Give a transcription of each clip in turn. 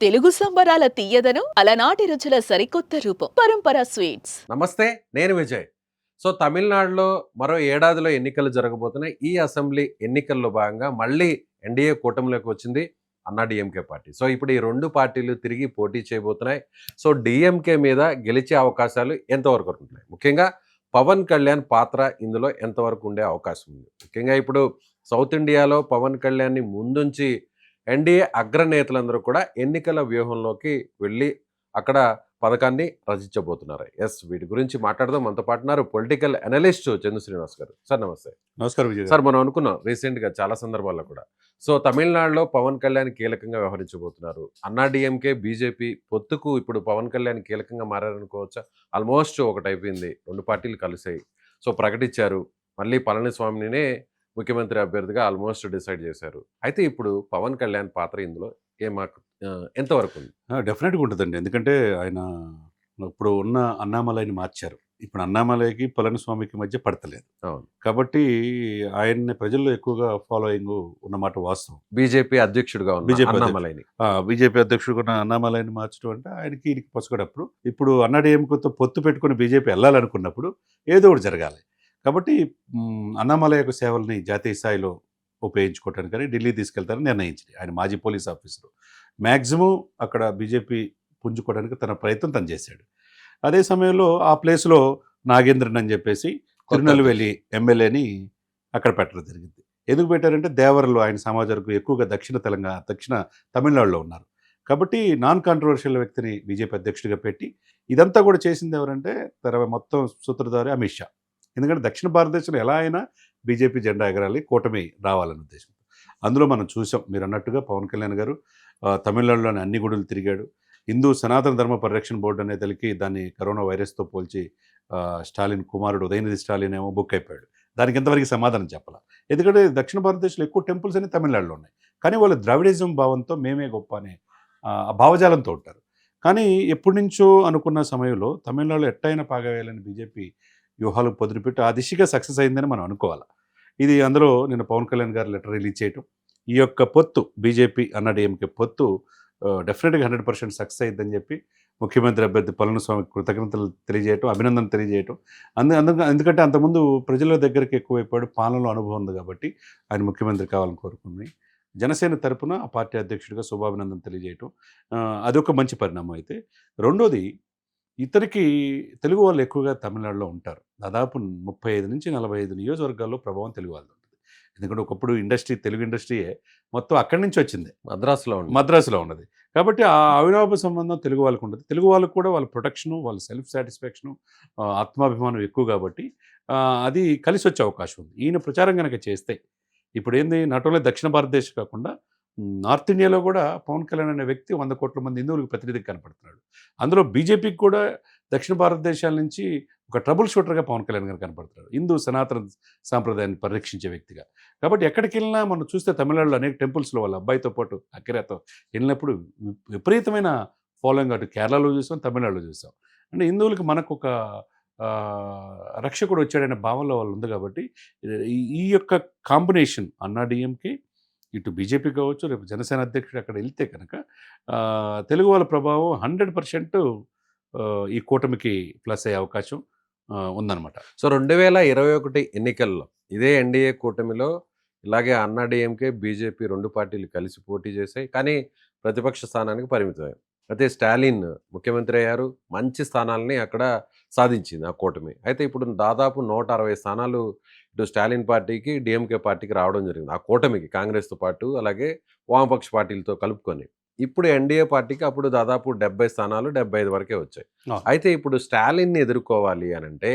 తెలుగు సంబరాల తీయదనం అలనాటి రుచుల సరికొత్త రూపం పరంపర స్వీట్స్. నమస్తే. నేను విజయ్. సో, తమిళనాడులో మరో ఏడాదిలో ఎన్నికలు జరగబోతున్నాయి. ఈ అసెంబ్లీ ఎన్నికల్లో భాగంగా మళ్ళీ ఎన్డీఏ కూటమిలోకి వచ్చింది అన్నా డీఎంకే పార్టీ. సో, ఇప్పుడు ఈ 2 పార్టీలు తిరిగి పోటీ చేయబోతున్నాయి. సో, డీఎంకే మీద గెలిచే అవకాశాలు ఎంతవరకు ఉంటున్నాయి? ముఖ్యంగా పవన్ కళ్యాణ్ పాత్ర ఇందులో ఎంతవరకు ఉండే అవకాశం ఉంది? ముఖ్యంగా ఇప్పుడు సౌత్ ఇండియాలో పవన్ కళ్యాణ్‌ని ముందుంచి ఎన్డీఏ అగ్రనేతలందరూ కూడా ఎన్నికల వ్యూహంలోకి వెళ్ళి అక్కడ పథకాన్ని రచించబోతున్నారు. వీటి గురించి మాట్లాడదాం. మనతో పాటు ఉన్నారు పొలిటికల్ అనలిస్ట్ చందు శ్రీనివాస్ గారు. సార్ నమస్తే. నమస్కారం విజయ్ సార్, మనం అనుకున్నాం రీసెంట్గా చాలా సందర్భాల్లో కూడా. సో, తమిళనాడులో పవన్ కళ్యాణ్ కీలకంగా వ్యవహరించబోతున్నారు. అన్నా డీఎంకే బీజేపీ పొత్తుకు ఇప్పుడు పవన్ కళ్యాణ్ కీలకంగా మారారనుకోవచ్చా? ఆల్మోస్ట్ ఒకటి అయిపోయింది, 2 పార్టీలు కలిసాయి. సో, ప్రకటించారు. మళ్ళీ పళనిస్వామినే ముఖ్యమంత్రి అభ్యర్థిగా ఆల్మోస్ట్ డిసైడ్ చేశారు. అయితే ఇప్పుడు పవన్ కళ్యాణ్ పాత్ర ఇందులో ఎంతవరకు ఉంది? డెఫినెట్గా ఉంటుందండి. ఎందుకంటే ఆయన ఇప్పుడు ఉన్న అన్నామలైని మార్చారు. ఇప్పుడు అన్నామలైకి పళనిస్వామికి మధ్య పడతలేదు. అవును. కాబట్టి ఆయన్ని ప్రజల్లో ఎక్కువగా ఫాలోయింగ్ ఉన్నమాట వాస్తవం. బీజేపీ అధ్యక్షుడిగా ఉన్న బీజేపీ అన్నామలైని. బీజేపీ అధ్యక్షుడు ఉన్న అన్నామలైని మార్చడం అంటే ఆయనకి ఈయనకి పసుగడప్పుడు ఇప్పుడు అన్నాడీఎంకేతో పొత్తు పెట్టుకుని బీజేపీ వెళ్ళాలనుకున్నప్పుడు ఏదో ఒకటి జరగాలి. కాబట్టి అన్నామలై యొక్క సేవల్ని జాతీయ స్థాయిలో ఉపయోగించుకోవటానికని ఢిల్లీ తీసుకెళ్తారని నిర్ణయించింది. ఆయన మాజీ పోలీస్ ఆఫీసరు. మ్యాక్సిమం అక్కడ బీజేపీ పుంజుకోవడానికి తన ప్రయత్నం తను చేశాడు. అదే సమయంలో ఆ ప్లేస్లో నాగేంద్రన్ అని చెప్పేసి తిరునెల్వేలి ఎమ్మెల్యేని అక్కడ పెట్టడం జరిగింది. ఎందుకు పెట్టారంటే దేవరలో ఆయన సమాజానికి ఎక్కువగా దక్షిణ తమిళనాడులో ఉన్నారు. కాబట్టి నాన్ కాంట్రవర్షియల్ వ్యక్తిని బీజేపీ అధ్యక్షుడిగా పెట్టి ఇదంతా కూడా చేసింది ఎవరంటే మొత్తం సూత్రధారి అమిత్ షా. ఎందుకంటే దక్షిణ భారతదేశంలో ఎలా అయినా బీజేపీ జెండా ఎగరాలి, కూటమి రావాలనే ఉద్దేశం. అందులో మనం చూసాం, మీరు అన్నట్టుగా పవన్ కళ్యాణ్ గారు తమిళనాడులోని అన్ని గుడులు తిరిగాడు. హిందూ సనాతన ధర్మ పరిరక్షణ బోర్డు అనే తలకి దాన్ని కరోనా వైరస్తో పోల్చి స్టాలిన్ కుమారుడు ఉదయనిధి స్టాలిన్ ఏమో బుక్ అయిపోయాడు. దానికి ఎంతవరకు సమాధానం చెప్పాల. ఎందుకంటే దక్షిణ భారతదేశంలో ఎక్కువ టెంపుల్స్ అన్ని తమిళనాడులో ఉన్నాయి. కానీ వాళ్ళు ద్రావిడిజం భావంతో మేమే గొప్ప అనే భావజాలంతో ఉంటారు. కానీ ఎప్పటి నుంచో అనుకున్న సమయంలో తమిళనాడులో ఎట్టయినా పాగవేయాలని బీజేపీ వ్యూహాలకు పొదిలిపెట్టి ఆ దిశగా సక్సెస్ అయిందని మనం అనుకోవాలి. ఇది అందులో నిన్న పవన్ కళ్యాణ్ గారు లెటర్ రిలీజ్ చేయటం, ఈ యొక్క పొత్తు బీజేపీ అన్నా డీఎంకే పొత్తు డెఫినెట్గా 100% సక్సెస్ అయ్యిద్దని చెప్పి ముఖ్యమంత్రి అభ్యర్థి పళనిస్వామికి కృతజ్ఞతలు తెలియజేయటం, అభినందన తెలియజేయటం. ఎందుకంటే అంతకుముందు ప్రజల దగ్గరికి ఎక్కువైపోయాడు, పాలనలో అనుభవం ఉంది కాబట్టి ఆయన ముఖ్యమంత్రి కావాలని కోరుకుంది. జనసేన తరపున ఆ పార్టీ అధ్యక్షుడిగా శుభాభినందన తెలియజేయటం అదొక మంచి పరిణామం. అయితే రెండోది, ఇతనికి తెలుగు వాళ్ళు ఎక్కువగా తమిళనాడులో ఉంటారు. దాదాపు 35-45 నియోజకవర్గాల్లో ప్రభావం తెలుగు వాళ్ళది ఉంటుంది. ఎందుకంటే ఒకప్పుడు తెలుగు ఇండస్ట్రీయే మొత్తం అక్కడి నుంచి వచ్చింది, మద్రాసులో ఉన్నది. కాబట్టి ఆ అవినాభ సంబంధం తెలుగు వాళ్ళకు ఉంటుంది. తెలుగు వాళ్ళకు కూడా వాళ్ళ ప్రొటెక్షను, వాళ్ళ సెల్ఫ్ సాటిస్ఫాక్షను, ఆత్మాభిమానం ఎక్కువ కాబట్టి అది కలిసి వచ్చే అవకాశం ఉంది. ఈయన ప్రచారం కనుక చేస్తే ఇప్పుడు ఏంది, నాట్ ఓన్లీ దక్షిణ భారతదేశం కాకుండా నార్త్ ఇండియాలో కూడా పవన్ కళ్యాణ్ అనే వ్యక్తి 100 కోట్ల మంది హిందువులకు ప్రతినిధిగా కనపడుతున్నాడు. అందులో బీజేపీకి కూడా దక్షిణ భారతదేశాల నుంచి ఒక ట్రబుల్ షూటర్గా పవన్ కళ్యాణ్ గారు కనపడుతున్నాడు, హిందూ సనాతన సాంప్రదాయాన్ని పరిరక్షించే వ్యక్తిగా. కాబట్టి ఎక్కడికి వెళ్ళినా మనం చూస్తే తమిళనాడులో అనేక టెంపుల్స్లో వాళ్ళ అబ్బాయితో పాటు అకిరాతో వెళ్ళినప్పుడు విపరీతమైన ఫాలోయింగ్ అటు కేరళలో చూసాం, తమిళనాడులో చూసాం. అంటే హిందువులకి మనకు ఒక రక్షకుడు వచ్చాడనే భావనలో వాళ్ళు ఉంది. కాబట్టి ఈ యొక్క కాంబినేషన్ అన్నా డీఎంకే ఇటు బీజేపీ కావచ్చు, రేపు జనసేన అధ్యక్షుడు అక్కడ వెళ్తే కనుక తెలుగు వాళ్ళ ప్రభావం 100% ఈ కూటమికి ప్లస్ అయ్యే అవకాశం ఉందన్నమాట. సో, 2021 ఎన్నికల్లో ఇదే ఎన్డీఏ కూటమిలో ఇలాగే అన్నా డీఎంకే బీజేపీ 2 పార్టీలు కలిసి పోటీ చేశాయి. కానీ ప్రతిపక్ష స్థానానికి పరిమితమయ్యాయి. అయితే స్టాలిన్ ముఖ్యమంత్రి అయ్యారు, మంచి స్థానాలని అక్కడ సాధించింది ఆ కూటమి. అయితే ఇప్పుడు దాదాపు 160 స్థానాలు ఇటు స్టాలిన్ పార్టీకి, డీఎంకే పార్టీకి రావడం జరిగింది. ఆ కూటమికి కాంగ్రెస్తో పాటు అలాగే వామపక్ష పార్టీలతో కలుపుకొని. ఇప్పుడు ఎన్డీఏ పార్టీకి అప్పుడు దాదాపు 70 స్థానాలు, 75 వరకే వచ్చాయి. అయితే ఇప్పుడు స్టాలిన్ని ఎదుర్కోవాలి అనంటే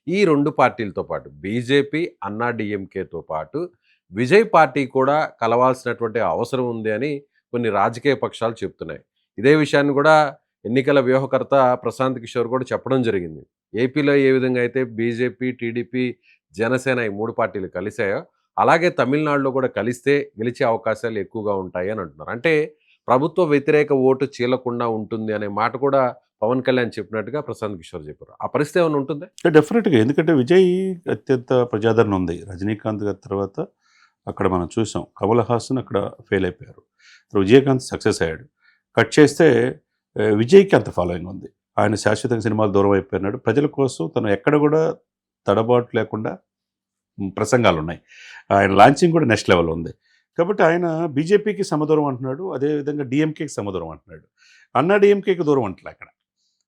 ఈ 2 పార్టీలతో పాటు బీజేపీ, అన్నా డీఎంకేతో పాటు విజయ్ పార్టీ కూడా కలవాల్సినటువంటి అవసరం ఉంది అని కొన్ని రాజకీయ పక్షాలు చెప్తున్నాయి. ఇదే విషయాన్ని కూడా ఎన్నికల వ్యూహకర్త ప్రశాంత్ కిషోర్ కూడా చెప్పడం జరిగింది. ఏపీలో ఏ విధంగా అయితే బీజేపీ, టీడీపీ, జనసేన ఈ 3 పార్టీలు కలిసాయో అలాగే తమిళనాడులో కూడా కలిస్తే గెలిచే అవకాశాలు ఎక్కువగా ఉంటాయి అని అంటున్నారు. అంటే ప్రభుత్వ వ్యతిరేక ఓటు చీలకుండా ఉంటుంది అనే మాట కూడా పవన్ కళ్యాణ్ చెప్పినట్టుగా ప్రశాంత్ కిషోర్ చెప్పారు. ఆ పరిస్థితి ఏమైనా ఉంటుందా? డెఫినెట్గా. ఎందుకంటే విజయ్ అత్యంత ప్రజాదరణ ఉంది. రజనీకాంత్ గారి తర్వాత అక్కడ మనం చూసాం, కమల్ హాసన్ అక్కడ ఫెయిల్ అయిపోయారు. విజయకాంత్ సక్సెస్ అయ్యాడు. కట్ చేస్తే విజయ్కి అంత ఫాలోయింగ్ ఉంది. ఆయన శాశ్వతంగా సినిమాలు దూరం అయిపోయినాడు. ప్రజల కోసం తను ఎక్కడ కూడా తడబాటు లేకుండా ప్రసంగాలున్నాయి. ఆయన లాంచింగ్ కూడా నెక్స్ట్ లెవెల్ ఉంది. కాబట్టి ఆయన బీజేపీకి సమదూరం అంటున్నాడు. అదేవిధంగా డీఎంకేకి సమదూరం అంటున్నాడు. అన్నా డీఎంకేకి దూరం అంటలే అక్కడ.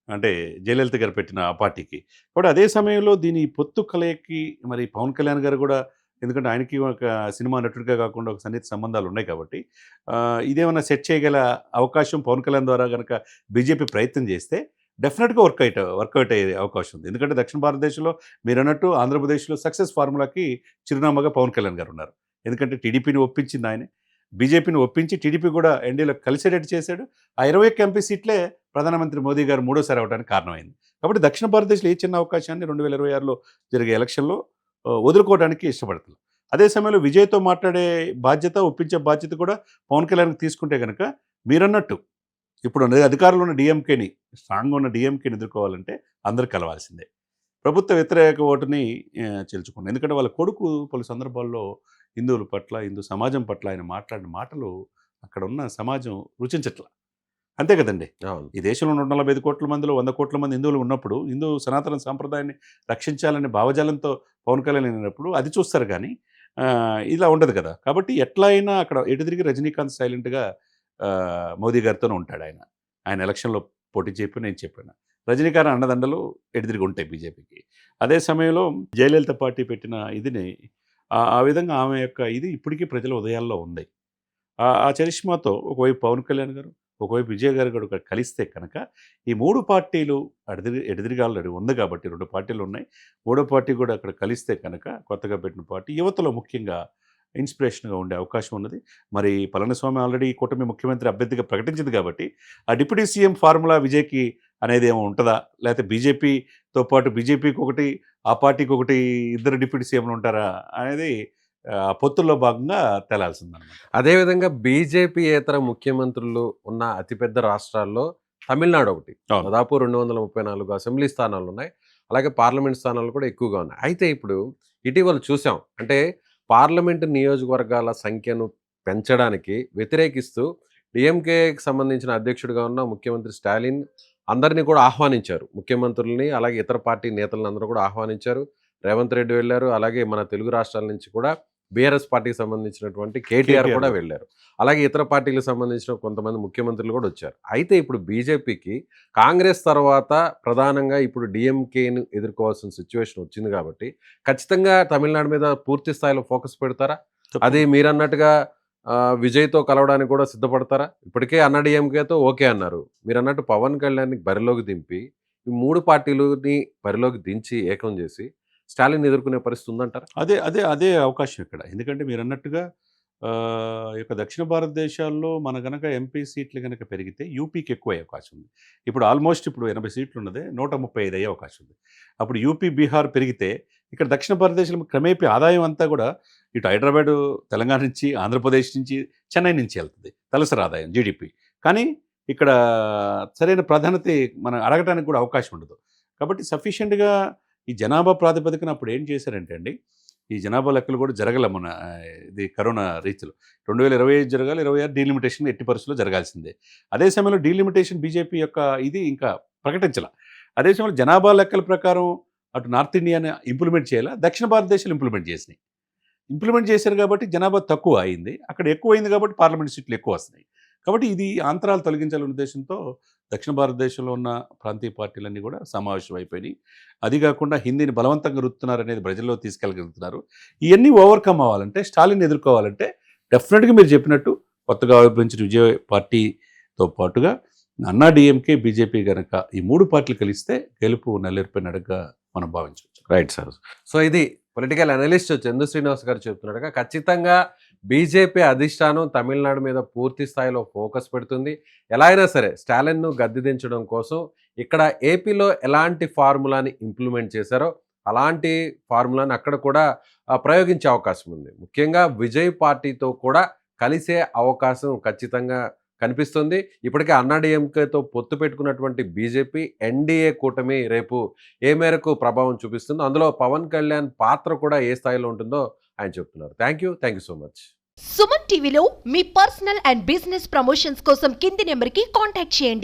అంటే జయలలిత గారు పెట్టిన ఆ పార్టీకి. కాబట్టి అదే సమయంలో దీని పొత్తు కలయికి మరి పవన్ కళ్యాణ్ గారు కూడా, ఎందుకంటే ఆయనకి ఒక సినిమా నటుడిగా కాకుండా ఒక సన్నిహిత సంబంధాలు ఉన్నాయి కాబట్టి ఇదేమన్నా సెట్ చేయగల అవకాశం పవన్ కళ్యాణ్ ద్వారా కనుక బీజేపీ ప్రయత్నం చేస్తే డెఫినెట్గా వర్కౌట్ అయ్యే అవకాశం ఉంది. ఎందుకంటే దక్షిణ భారతదేశంలో మీరు అన్నట్టు ఆంధ్రప్రదేశ్లో సక్సెస్ ఫార్ములాకి చిరునామాగా పవన్ కళ్యాణ్ గారు ఉన్నారు. ఎందుకంటే టీడీపీని ఒప్పించింది ఆయనే, బీజేపీని ఒప్పించి టీడీపీ కూడా ఎన్డీఏలో కలిసేటట్టు చేశాడు. ఆ 21 ఎంపీ సీట్లే ప్రధానమంత్రి మోదీ గారు మూడోసారి అవడానికి కారణమైంది. కాబట్టి దక్షిణ భారతదేశంలో ఏ చిన్న అవకాశాన్ని 2026లో జరిగే ఎలక్షన్లో వదులుకోవడానికి ఇష్టపడుతున్నారు. అదే సమయంలో విజయ్తో మాట్లాడే బాధ్యత, ఒప్పించే బాధ్యత కూడా పవన్ కళ్యాణ్కి తీసుకుంటే కనుక మీరన్నట్టు ఇప్పుడు అధికారంలో ఉన్న డిఎంకేని, స్ట్రాంగ్గా ఉన్న డిఎంకేని ఎదుర్కోవాలంటే అందరూ కలవాల్సిందే. ప్రభుత్వ వ్యతిరేక ఓటుని చీల్చుకోండి. ఎందుకంటే వాళ్ళ కొడుకు పలు సందర్భాల్లో హిందువుల పట్ల, హిందూ సమాజం పట్ల ఆయన మాట్లాడిన మాటలు అక్కడ ఉన్న సమాజం రుచించట్ల. అంతే కదండి. అవును. ఈ దేశంలో 145 కోట్ల మందిలో 100 కోట్ల మంది హిందువులు ఉన్నప్పుడు హిందూ సనాతన సాంప్రదాయాన్ని రక్షించాలనే భావజాలంతో పవన్ కళ్యాణ్ అయినప్పుడు అది చూస్తారు కానీ ఇలా ఉండదు కదా. కాబట్టి ఎట్లా అయినా అక్కడ ఎటు తిరిగి రజనీకాంత్ సైలెంట్గా మోదీ గారితోనే ఉంటాడు. ఆయన ఎలక్షన్లో పోటీ చెప్పి నేను చెప్పాను, రజనీకాంత్ అండదండలు ఎటుదిరిగి ఉంటాయి బీజేపీకి. అదే సమయంలో జయలలిత పార్టీ పెట్టిన ఇదిని ఆ విధంగా ఆమె యొక్క ఇది ఇప్పటికీ ప్రజల ఉదయాల్లో ఉంది. ఆ చరిష్మాతో ఒకవైపు పవన్ కళ్యాణ్ గారు, ఒకవైపు విజయ్ గారు కూడా కలిస్తే కనుక ఈ 3 పార్టీలు ఎడదిరిగాళ్ళు ఉంది కాబట్టి 2 పార్టీలు ఉన్నాయి. 3వ పార్టీ కూడా అక్కడ కలిస్తే కనుక కొత్తగా పెట్టిన పార్టీ యువతలో ముఖ్యంగా ఇన్స్పిరేషన్గా ఉండే అవకాశం ఉన్నది. మరి పళనిస్వామి ఆల్రెడీ కూటమి ముఖ్యమంత్రి అభ్యర్థిగా ప్రకటించింది కాబట్టి ఆ డిప్యూటీ సీఎం ఫార్ములా విజయ్కి అనేది ఏమో ఉంటుందా, లేకపోతే బీజేపీతో పాటు బీజేపీకి ఒకటి, ఆ పార్టీకి ఒకటి, ఇద్దరు డిప్యూటీ సీఎంలు ఉంటారా అనేది పొత్తుల్లో భాగంగా తేలాల్సిందన్నమాట. అదేవిధంగా బీజేపీయేతర ముఖ్యమంత్రులు ఉన్న అతిపెద్ద రాష్ట్రాల్లో తమిళనాడు ఒకటి. అవును. దాదాపు 234 అసెంబ్లీ స్థానాలు ఉన్నాయి. అలాగే పార్లమెంట్ స్థానాలు కూడా ఎక్కువగా ఉన్నాయి. అయితే ఇప్పుడు ఇటీవల చూసాం, అంటే పార్లమెంటు నియోజకవర్గాల సంఖ్యను పెంచడానికి వ్యతిరేకిస్తూ డిఎంకేకి సంబంధించిన అధ్యక్షుడిగా ఉన్న ముఖ్యమంత్రి స్టాలిన్ అందరినీ కూడా ఆహ్వానించారు. ముఖ్యమంత్రుల్ని అలాగే ఇతర పార్టీ నేతలను అందరూ కూడా ఆహ్వానించారు. రేవంత్ రెడ్డి వెళ్ళారు. అలాగే మన తెలుగు రాష్ట్రాల నుంచి కూడా బీఆర్ఎస్ పార్టీకి సంబంధించినటువంటి కేటీఆర్ కూడా వెళ్ళారు. అలాగే ఇతర పార్టీలకు సంబంధించిన కొంతమంది ముఖ్యమంత్రులు కూడా వచ్చారు. అయితే ఇప్పుడు బీజేపీకి కాంగ్రెస్ తర్వాత ప్రధానంగా ఇప్పుడు డిఎంకేని ఎదుర్కోవాల్సిన సిచ్యువేషన్ వచ్చింది కాబట్టి ఖచ్చితంగా తమిళనాడు మీద పూర్తి స్థాయిలో ఫోకస్ పెడతారా? అది మీరన్నట్టుగా విజయ్తో కలవడానికి కూడా సిద్ధపడతారా? ఇప్పటికే అన్నా డిఎంకేతో ఓకే అన్నారు. మీరు అన్నట్టు పవన్ కళ్యాణ్ని బరిలోకి దింపి ఈ 3 పార్టీలని బరిలోకి దించి ఏకం చేసి స్టాలిన్ ఎదుర్కొనే పరిస్థితి ఉందంటారా? అదే అవకాశం ఇక్కడ. ఎందుకంటే మీరు అన్నట్టుగా ఈ యొక్క దక్షిణ భారతదేశాల్లో మన గనక ఎంపీ సీట్లు కనుక పెరిగితే యూపీకి ఎక్కువ అయ్యే అవకాశం ఉంది. ఇప్పుడు ఆల్మోస్ట్ ఇప్పుడు 80 సీట్లు ఉన్నదే 135 అయ్యే అవకాశం ఉంది. అప్పుడు యూపీ, బీహార్ పెరిగితే ఇక్కడ దక్షిణ భారతదేశంలో క్రమేపీ ఆదాయం అంతా కూడా ఇటు హైదరాబాదు, తెలంగాణ నుంచి, ఆంధ్రప్రదేశ్ నుంచి, చెన్నై నుంచి వెళ్తుంది తలసరి ఆదాయం జీడిపి. కానీ ఇక్కడ సరైన ప్రాధాన్యత మనం అడగటానికి కూడా అవకాశం ఉండదు. కాబట్టి సఫిషియెంట్గా ఈ జనాభా ప్రాతిపదికన అప్పుడు ఏం చేశారంటే అండి, ఈ జనాభా లెక్కలు కూడా జరగల మన ఇది కరోనా రీతిలో 2025 జరగాలి, 26 డీలిమిటేషన్ ఎట్టి పరిస్థితుల్లో జరగాల్సిందే. అదే సమయంలో డీలిమిటేషన్ బీజేపీ యొక్క ఇది ఇంకా ప్రకటించాల. అదే సమయంలో జనాభా లెక్కల ప్రకారం అటు నార్త్ ఇండియాని ఇంప్లిమెంట్ చేయాలా, దక్షిణ భారతదేశంలో ఇంప్లిమెంట్ చేశారు కాబట్టి జనాభా తక్కువ అయింది, అక్కడ ఎక్కువ అయింది కాబట్టి పార్లమెంట్ సీట్లు ఎక్కువ వస్తున్నాయి. కాబట్టి ఇది అంతరాలు తొలగించాలనే ఉద్దేశంతో దక్షిణ భారతదేశంలో ఉన్న ప్రాంతీయ పార్టీలన్నీ కూడా సమావేశం అయిపోయినాయి. అది కాకుండా హిందీని బలవంతంగా రుతున్నారు అనేది ప్రజల్లో తీసుకెళ్ళగలుగుతున్నారు. ఇవన్నీ ఓవర్కమ్ అవ్వాలంటే, స్టాలిన్ ఎదుర్కోవాలంటే డెఫినెట్గా మీరు చెప్పినట్టు కొత్తగా ఆవిర్భవించిన విజయ్ పార్టీతో పాటుగా అన్నా డిఎంకే, బీజేపీ కనుక ఈ 3 పార్టీలు కలిస్తే గెలుపు నల్లేరుపై నడకగా మనం భావించవచ్చు. Right sir. సో ఇది పొలిటికల్ అనలిస్ట్ చందు శ్రీనివాస్ గారు చెప్తున్నట్టుగా ఖచ్చితంగా బీజేపీ అధిష్టానం తమిళనాడు మీద పూర్తి స్థాయిలో ఫోకస్ పెడుతుంది. ఎలా అయినా సరే స్టాలిన్ను గద్దె దించడం కోసం ఇక్కడ ఏపీలో ఎలాంటి ఫార్ములాని ఇంప్లిమెంట్ చేశారో అలాంటి ఫార్ములాని అక్కడ కూడా ప్రయోగించే అవకాశం ఉంది. ముఖ్యంగా విజయ్ పార్టీతో కూడా కలిసే అవకాశం ఖచ్చితంగా కనిపిస్తుంది. ఇప్పటికే అన్నా డిఎంకేతో పొత్తు పెట్టుకున్నటువంటి బీజేపీ ఎన్డీఏ కూటమి రేపు ఏ మేరకు ప్రభావం చూపిస్తుందో, అందులో పవన్ కళ్యాణ్ పాత్ర కూడా ఏ స్థాయిలో ఉంటుందో ఆయన చెప్తున్నారు. Thank you so much. Suman టీవీలో మీ పర్సనల్ అండ్ బిజినెస్ ప్రమోషన్స్ కోసం కింది నెంబర్కి కాంటాక్ట్ చేయండి.